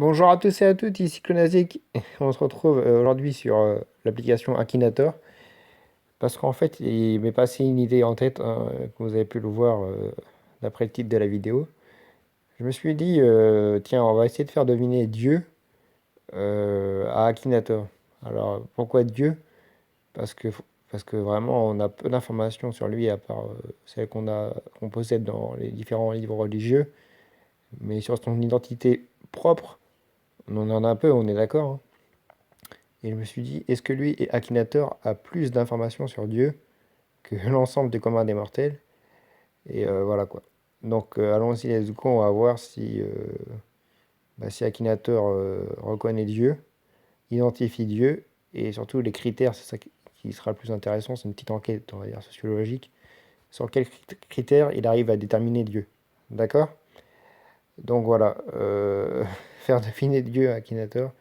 Bonjour à tous et à toutes, ici Clonazik. On se retrouve aujourd'hui sur l'application Akinator parce qu'en fait, il m'est passé une idée en tête, hein, comme vous avez pu le voir d'après le titre de la vidéo. Je me suis dit, tiens, on va essayer de faire deviner Dieu à Akinator. Alors, pourquoi Dieu? Parce que, parce que vraiment, on a peu d'informations sur lui à part celles qu'on possède dans les différents livres religieux, mais sur son identité propre, on en a un peu, on est d'accord, hein. Et je me suis dit, est-ce que lui et Akinator a plus d'informations sur Dieu que l'ensemble des communs des mortels? Et voilà quoi. Donc allons-y, let's go, on va voir si Akinator reconnaît Dieu, identifie Dieu, et surtout les critères, c'est ça qui sera le plus intéressant, c'est une petite enquête, on va dire, sociologique, sur quels critères il arrive à déterminer Dieu. D'accord? Donc voilà, faire deviner Dieu à Akinator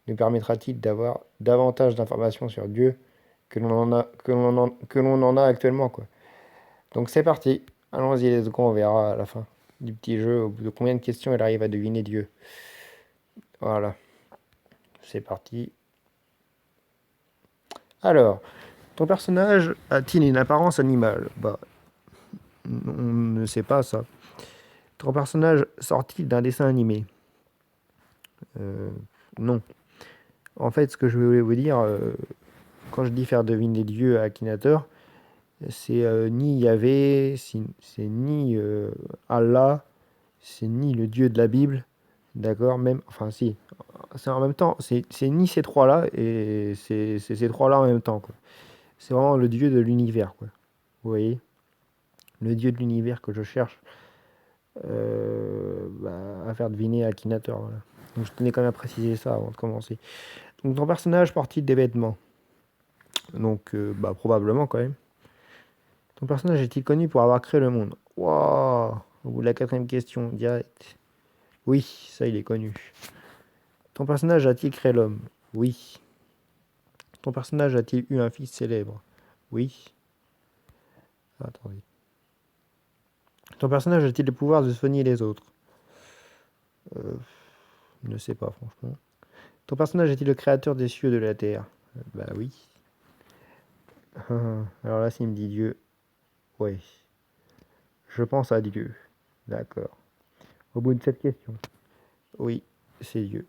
nous permettra-t-il d'avoir davantage d'informations sur Dieu que l'on en a actuellement, quoi. Donc c'est parti. Allons-y, let's go, on verra à la fin du petit jeu au bout de combien de questions il arrive à deviner Dieu. Voilà, c'est parti. Alors, ton personnage a-t-il une apparence animale? Bah, on ne sait pas ça. Ton personnage sort-il d'un dessin animé? Euh, non. En fait, ce que je voulais vous dire, quand je dis faire deviner Dieu à Akinator, c'est ni Yahvé, c'est ni Allah, c'est ni le Dieu de la Bible, d'accord? Même, enfin si, c'est en même temps, c'est ni ces trois-là et c'est ces trois-là en même temps, quoi. C'est vraiment le Dieu de l'univers, quoi. Vous voyez? Le Dieu de l'univers que je cherche à faire deviner à Akinator, voilà. Donc je tenais quand même à préciser ça avant de commencer. Donc ton personnage porte-t-il des vêtements? Donc probablement quand même. Ton personnage est-il connu pour avoir créé le monde? Waouh! Au bout de la quatrième question, direct. Oui, ça il est connu. Ton personnage a-t-il créé l'homme? Oui. Ton personnage a-t-il eu un fils célèbre? Oui. Attendez. Ton personnage a-t-il le pouvoir de soigner les autres? euh, Je ne sais pas franchement. Ton personnage est-il le créateur des cieux et de la terre? Bah oui. Alors là, s'il me dit Dieu, ouais. Je pense à Dieu. D'accord. Au bout de cette question. Oui, c'est Dieu.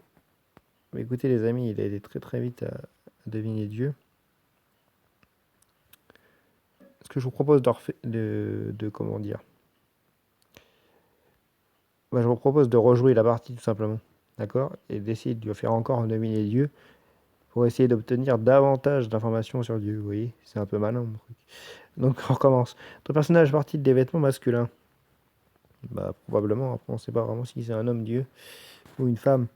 Mais écoutez les amis, il a aidé très très vite à deviner Dieu. Ce que je vous propose de comment dire, je vous propose de rejouer la partie tout simplement, d'accord? Et d'essayer de faire encore deviner Dieu pour essayer d'obtenir davantage d'informations sur Dieu. Vous voyez, c'est un peu malin mon truc. Donc on recommence. Ton personnage porte-t-il des vêtements masculins? Bah probablement. Après on sait pas vraiment si c'est un homme Dieu ou une femme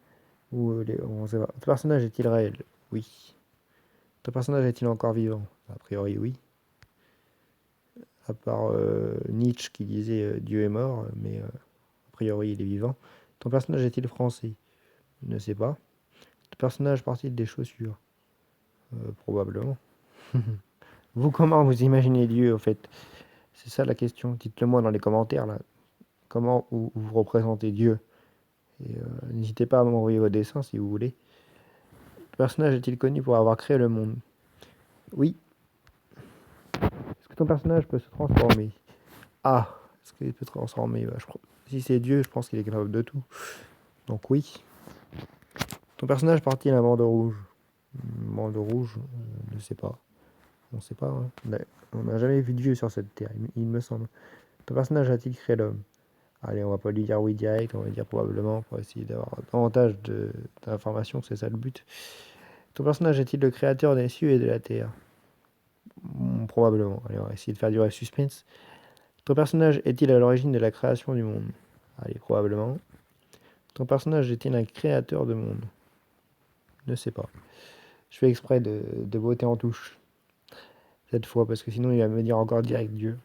on sait pas. Ton personnage est-il réel? Oui. Ton personnage est-il encore vivant? A priori oui. À part Nietzsche qui disait Dieu est mort, mais a priori il est vivant. Ton personnage est-il français? Je ne sais pas. Ton personnage porte-t-il des chaussures? Probablement. Vous, comment vous imaginez Dieu, en fait? C'est ça la question. Dites-le moi dans les commentaires, là. Comment vous représentez Dieu? Et n'hésitez pas à m'envoyer vos dessins si vous voulez. Le personnage est-il connu pour avoir créé le monde? Oui. Est-ce que ton personnage peut se transformer? Ah, est-ce qu'il peut se transformer? Si c'est Dieu, je pense qu'il est capable de tout. Donc oui. Ton personnage porte-t-il un bandeau rouge? Un bandeau rouge, je ne sais pas. On ne sait pas, hein. On n'a jamais vu Dieu sur cette terre, il me semble. Ton personnage a-t-il créé l'homme? Allez, on va pas lui dire oui direct, on va dire probablement pour essayer d'avoir davantage d'informations, c'est ça le but. Ton personnage est-il le créateur des cieux et de la terre? Probablement. Allez, on va essayer de faire durer le suspense. Ton personnage est-il à l'origine de la création du monde? Allez, probablement. Ton personnage est-il un créateur de monde? Ne sais pas. Je fais exprès de botter en touche cette fois, parce que sinon il va me dire encore direct Dieu.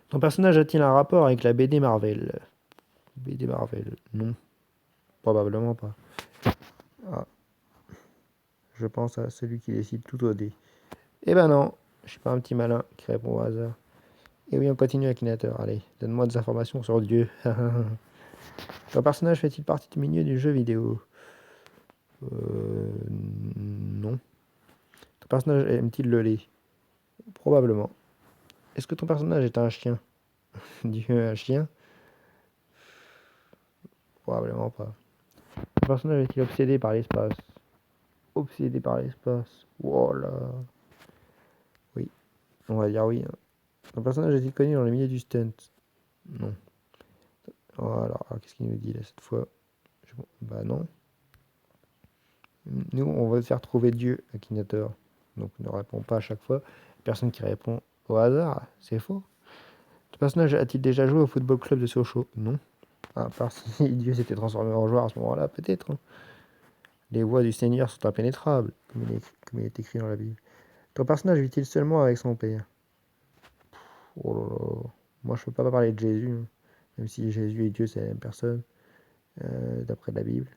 Ton personnage a-t-il un rapport avec la BD Marvel? BD Marvel, non. Probablement pas. Ah, je pense à celui qui décide tout au dé. Eh ben non, je suis pas un petit malin qui répond au hasard. Et oui, on continue avec Akinator. Allez, donne-moi des informations sur Dieu. Ton personnage fait-il partie du milieu du jeu vidéo? Non. Ton personnage aime-t-il le lait? Probablement. Est-ce que ton personnage est un chien? Un chien? Probablement pas. Ton personnage est-il obsédé par l'espace? Obsédé par l'espace. Voilà. Oui. On va dire oui. Ton personnage est-il connu dans le milieu du stunt? Non. Voilà. Alors, qu'est-ce qu'il nous dit là cette fois? Bah non. Nous, on va te faire trouver Dieu, Akinator. Donc ne réponds pas à chaque fois. Personne qui répond au hasard, c'est faux. Ton personnage a-t-il déjà joué au football club de Sochaux? Non. À part si Dieu s'était transformé en joueur à ce moment-là, peut-être. Hein. Les voies du Seigneur sont impénétrables, comme il est écrit dans la Bible. Ton personnage vit-il seulement avec son père? Oh là là. Moi, je ne peux pas parler de Jésus, hein. Même si Jésus et Dieu, c'est la même personne, d'après la Bible.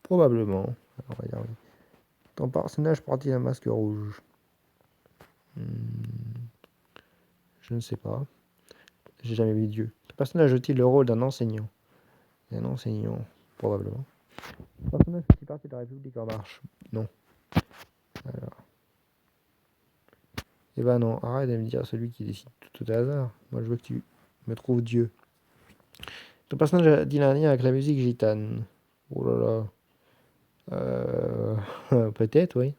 Probablement. On va dire oui. Ton personnage porte-t-il un masque rouge? Je ne sais pas. J'ai jamais vu Dieu. Ton personnage joue-t-il le rôle d'un enseignant? Un enseignant, probablement. Ton personnage fait partie de la République en marche? Non. Alors. Eh ben non, arrête de me dire celui qui décide tout au hasard. Moi, je veux que tu me trouves Dieu. Ton personnage a-t-il un lien avec la musique gitane? Oh là là. Peut-être, oui.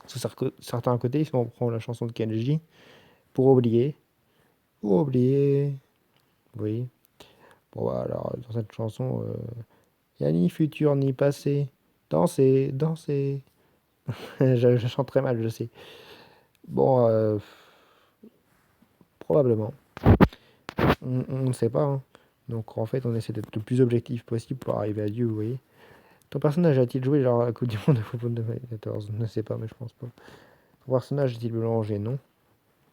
Sur certains côtés, si on prend la chanson de Kenji, pour oublier. Pour oublier. Oui. Bon, bah, alors, dans cette chanson, il n'y a ni futur ni passé. Danser, danser. Je chante très mal, je sais. Bon, probablement. On ne sait pas. Hein. Donc en fait, on essaie d'être le plus objectif possible pour arriver à Dieu, vous voyez. Ton personnage a-t-il joué genre à la Coupe du Monde de football de 2014? Je ne sais pas, mais je pense pas. Ton personnage est-il mélangé? Non.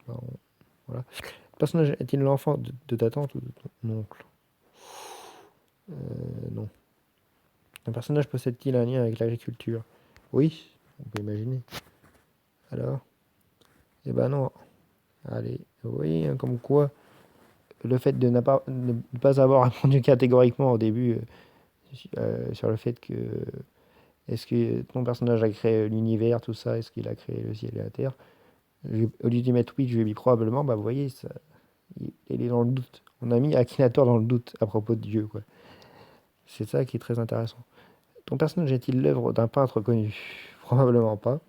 Ben, voilà. Ton personnage est-il l'enfant de ta tante ou de ton oncle? Non. Ton personnage possède-t-il un lien avec l'agriculture? Oui, on peut imaginer. Alors? Eh ben non. Allez, oui, hein, comme quoi, le fait de ne pas avoir répondu catégoriquement au début sur le fait que est-ce que ton personnage a créé l'univers, tout ça, est-ce qu'il a créé le ciel et la terre? Au lieu d'y mettre oui, je lui ai mis probablement, bah vous voyez, ça, il est dans le doute. On a mis Akinator dans le doute à propos de Dieu, quoi. C'est ça qui est très intéressant. Ton personnage est-il l'œuvre d'un peintre connu? Probablement pas.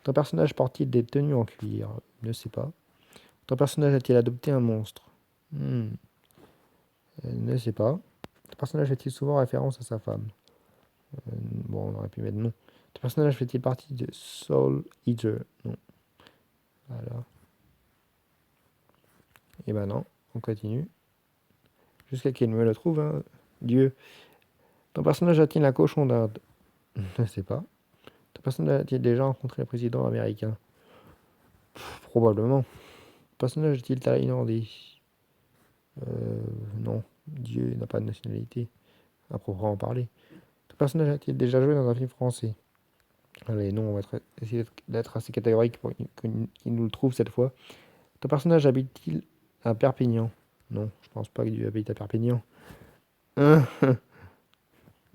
Ton personnage porte-t-il des tenues en cuir? Ne sais pas. Ton personnage a-t-il adopté un monstre? Ne sais pas. Ton personnage fait-il souvent référence à sa femme? Bon, on aurait pu mettre non. Ton personnage fait-il partie de Soul Eater? Non. Voilà. Et ben non, on continue. Jusqu'à qu'il me le trouve, hein. Dieu. Ton personnage a-t-il un cochon d'Inde? Je ne sais pas. Ton personnage a-t-il déjà rencontré le président américain? Probablement. Ton personnage est-il thaïlandais? Non. Dieu n'a pas de nationalité, à proprement parler. Ton personnage a-t-il déjà joué dans un film français? Allez, non, on va essayer d'être assez catégorique pour qu'il nous le trouve cette fois. Ton personnage habite-t-il à Perpignan? Non, je pense pas que Dieu habite à Perpignan. Hein?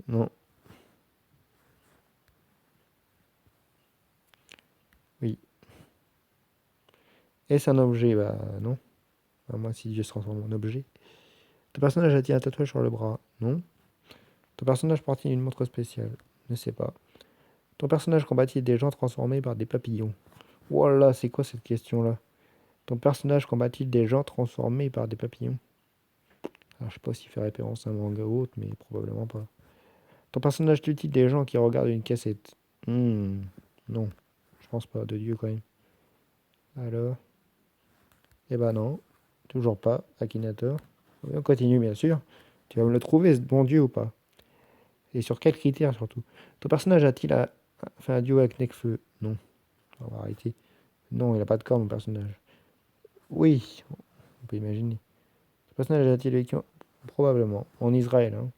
Non. Oui. Est-ce un objet? Bah non. À moins si Dieu se transforme en objet. Ton personnage a-t-il un tatouage sur le bras? Non. Ton personnage porte-t-il une montre spéciale? Ne sais pas. Ton personnage combat-il des gens transformés par des papillons? Voilà, c'est quoi cette question-là? Ton personnage combat-il des gens transformés par des papillons? Alors, je sais pas s'il fait référence à un manga ou autre, mais probablement pas. Ton personnage tue-t-il des gens qui regardent une cassette? Non, je pense pas, de Dieu quand même. Alors? Eh ben non, toujours pas, Akinator. Oui, on continue bien sûr. Tu vas me le trouver, ce bon Dieu ou pas? Et sur quels critères surtout? Ton personnage a-t-il fait un duo avec Nekfeu? Non, on va arrêter. Non, il n'a pas de corps, mon personnage. Oui, on peut imaginer. Ton personnage a-t-il vécu probablement en Israël, hein?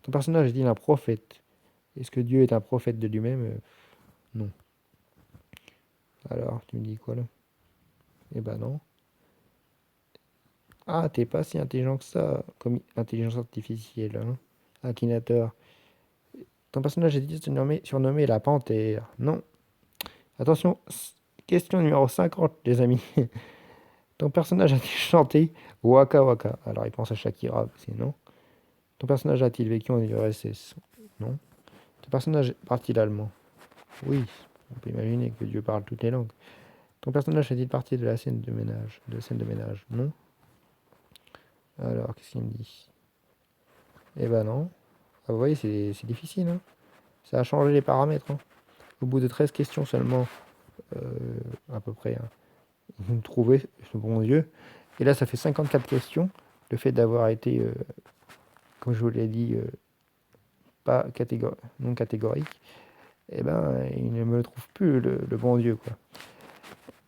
Ton personnage est-il un prophète? Est-ce que Dieu est un prophète de lui-même? Non. Alors, tu me dis quoi là? Eh ben non. Ah, t'es pas si intelligent que ça, comme intelligence artificielle, hein. Akinator. Ton personnage est surnommé la Panthère. Non. Attention, question numéro 50, les amis. Ton personnage a-t-il chanté Waka Waka? Alors, il pense à Shakira, c'est non. Ton personnage a-t-il vécu en URSS? Non. Ton personnage parle-t-il allemand? Oui, on peut imaginer que Dieu parle toutes les langues. Ton personnage fait-il partie de la scène de ménage? De scène de ménage? Non. Alors, qu'est-ce qu'il me dit? Eh ben non. Ah, vous voyez, c'est difficile, hein. Ça a changé les paramètres, hein. Au bout de 13 questions seulement, à peu près, hein, vous me trouvez ce bon Dieu. Et là, ça fait 54 questions. Le fait d'avoir été, comme je vous l'ai dit, pas non catégorique, eh ben, il ne me trouve plus le bon Dieu, quoi.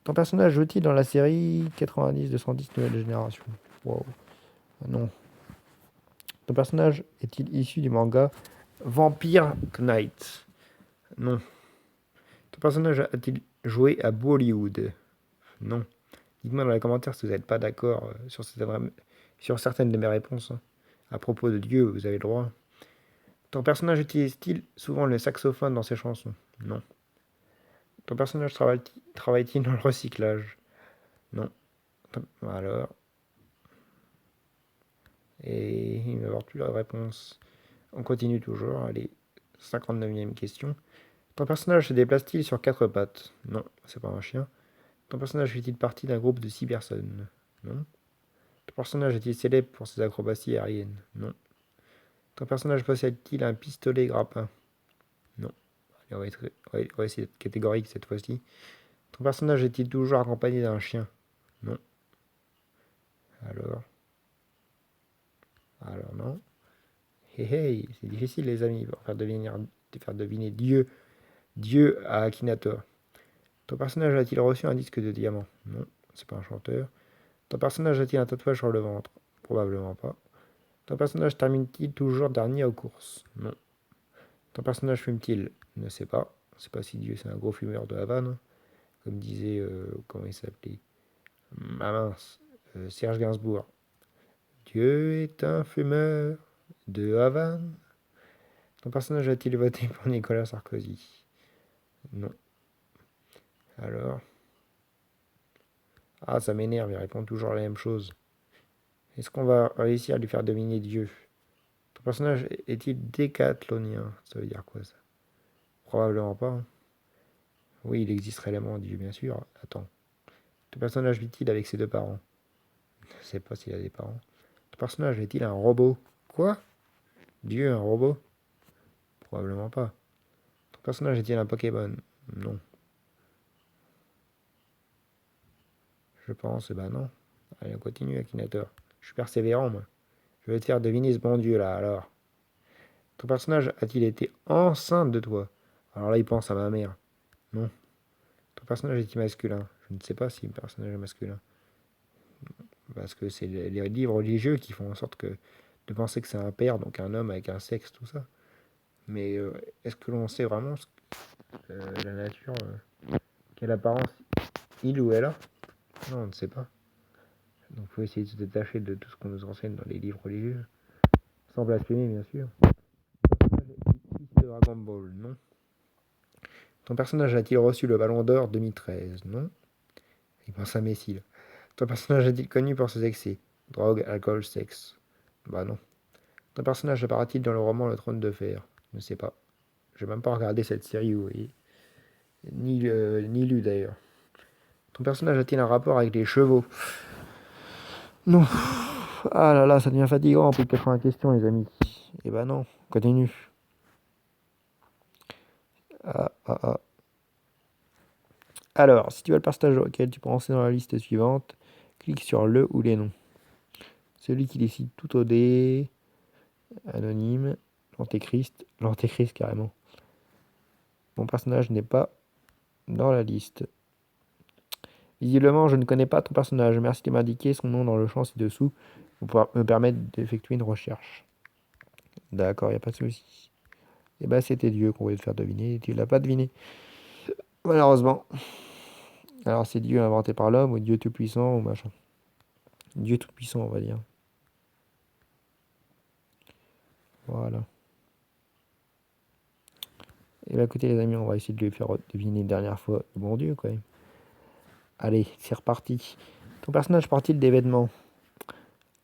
Ton personnage joue-t-il dans la série 90-210 Nouvelle Génération? Wow. Non. Ton personnage est-il issu du manga Vampire Knight? Non. Ton personnage a-t-il joué à Bollywood? Non. Dites-moi dans les commentaires si vous n'êtes pas d'accord sur certaines de mes réponses, hein. À propos de Dieu, vous avez le droit. Ton personnage utilise-t-il souvent le saxophone dans ses chansons? Non. Ton personnage travaille-t-il dans le recyclage? Non. Alors. Et il ne va avoir plus la réponse. On continue toujours. Allez, 59e question. Ton personnage se déplace-t-il sur quatre pattes? Non, c'est pas un chien. Ton personnage fait-il partie d'un groupe de 6 personnes? Non. Ton personnage est-il célèbre pour ses acrobaties aériennes? Non. Ton personnage possède-t-il un pistolet grappin? Non. Allez, on va essayer d'être catégorique cette fois-ci. Ton personnage est-il toujours accompagné d'un chien? Non. Alors. Alors non. Hey, hey, c'est difficile les amis pour faire deviner Dieu à Akinator. Ton personnage a-t-il reçu un disque de diamant? Non, c'est pas un chanteur. Ton personnage a-t-il un tatouage sur le ventre? Probablement pas. Ton personnage termine-t-il toujours dernier aux courses? Non. Ton personnage fume-t-il? Ne sais pas. C'est pas si Dieu c'est un gros fumeur de Havane, comme disait, comment il s'appelait? Ah mince, Serge Gainsbourg. Dieu est un fumeur de Havane. Ton personnage a-t-il voté pour Nicolas Sarkozy? Non. Alors. Ah, ça m'énerve, il répond toujours la même chose. Est-ce qu'on va réussir à lui faire deviner Dieu? Ton personnage est-il décathlonien? Ça veut dire quoi ça? Probablement pas, hein. Oui, il existe réellement Dieu, bien sûr. Attends. Ton personnage vit-il avec ses deux parents? Je ne sais pas s'il a des parents. Ton personnage est-il un robot? Quoi? Dieu, un robot? Probablement pas. Ton personnage est-il un Pokémon? Non. Je pense, eh ben non. Allez, on continue, Akinator. Je suis persévérant, moi. Je vais te faire deviner ce bon Dieu là, alors. Ton personnage a-t-il été enceinte de toi? Alors là, il pense à ma mère. Non. Ton personnage est-il masculin? Je ne sais pas si le personnage est masculin. Parce que c'est les livres religieux qui font en sorte de penser que c'est un père, donc un homme avec un sexe, tout ça. Mais est-ce que l'on sait vraiment la nature, quelle apparence il ou elle a? Non, on ne sait pas. Donc il faut essayer de se détacher de tout ce qu'on nous enseigne dans les livres religieux. Sans blasphémer, bien sûr. Ton personnage est issu de Dragon Ball? Non. Ton personnage a-t-il reçu le Ballon d'Or 2013? Non. Il pense à Messi, là. Ton personnage est-il connu pour ses excès? Drogue, alcool, sexe? Bah non. Ton personnage apparaît-il dans le roman Le Trône de Fer? Je ne sais pas. Je n'ai même pas regardé cette série, vous voyez. Ni lu d'ailleurs. Ton personnage a-t-il un rapport avec les chevaux? Non. Ah là là, ça devient fatigant, plus de 80 questions, les amis. Eh ben non, continue. Ah, ah, ah. Alors, si tu veux le personnage auquel tu peux penser dans la liste suivante, clique sur le ou les noms. Celui qui décide tout au dé, anonyme, l'antéchrist carrément. Mon personnage n'est pas dans la liste. Visiblement, je ne connais pas ton personnage. Merci de m'indiquer son nom dans le champ ci-dessous pour pouvoir me permettre d'effectuer une recherche. D'accord, il n'y a pas de souci. Et bah, c'était Dieu qu'on voulait te faire deviner et tu l'as pas deviné. Malheureusement. Alors, c'est Dieu inventé par l'homme ou Dieu tout-puissant ou machin. Dieu Tout-Puissant, on va dire. Voilà. Et bah écoutez les amis, on va essayer de lui faire deviner une dernière fois le bon Dieu, quoi. Allez, c'est reparti. Ton personnage part-il des vêtements?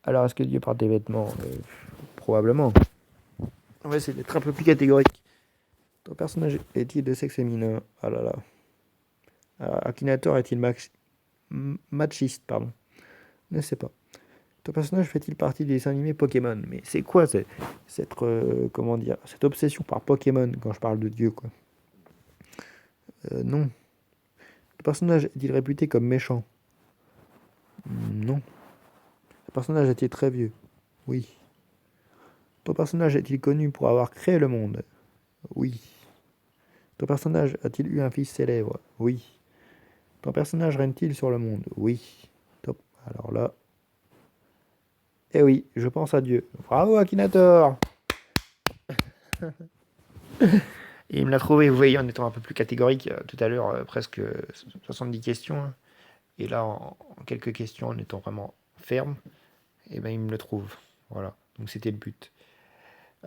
Alors, est-ce que Dieu part des vêtements? Probablement. On va essayer d'être un peu plus catégorique. Ton personnage est-il de sexe féminin? Ah là là. Alors, Akinator est-il machiste, pardon? Ne sais pas. Ton personnage fait-il partie des dessins animés Pokémon? Mais c'est quoi cette, comment dire, cette obsession par Pokémon quand je parle de Dieu, quoi? Non. Ton personnage est-il réputé comme méchant? Non. Ton personnage est-il très vieux? Oui. Ton personnage est-il connu pour avoir créé le monde? Oui. Ton personnage a-t-il eu un fils célèbre? Oui. Ton personnage règne-t-il sur le monde? Oui. Top. Alors là. Eh oui, je pense à Dieu. Bravo Akinator! Et il me l'a trouvé, vous voyez, en étant un peu plus catégorique. Tout à l'heure, presque 70 questions, hein. Et là, en quelques questions, en étant vraiment ferme, et ben il me le trouve. Voilà. Donc c'était le but.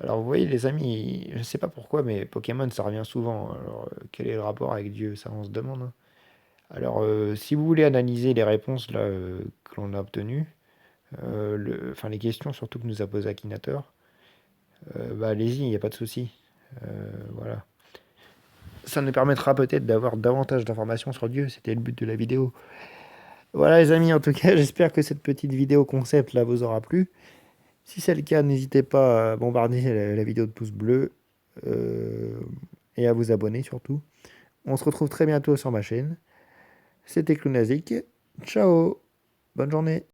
Alors vous voyez les amis, je ne sais pas pourquoi, mais Pokémon ça revient souvent. Alors quel est le rapport avec Dieu? Ça on se demande, hein. Alors si vous voulez analyser les réponses là, que l'on a obtenues, enfin les questions surtout que nous a posé Akinator, bah allez-y, il n'y a pas de souci. Voilà. Ça nous permettra peut-être d'avoir davantage d'informations sur Dieu, c'était le but de la vidéo. Voilà les amis, en tout cas j'espère que cette petite vidéo concept là vous aura plu. Si c'est le cas, n'hésitez pas à bombarder la vidéo de pouce bleu euh, et à vous abonner surtout. On se retrouve très bientôt sur ma chaîne. C'était Clownazik. Ciao, bonne journée.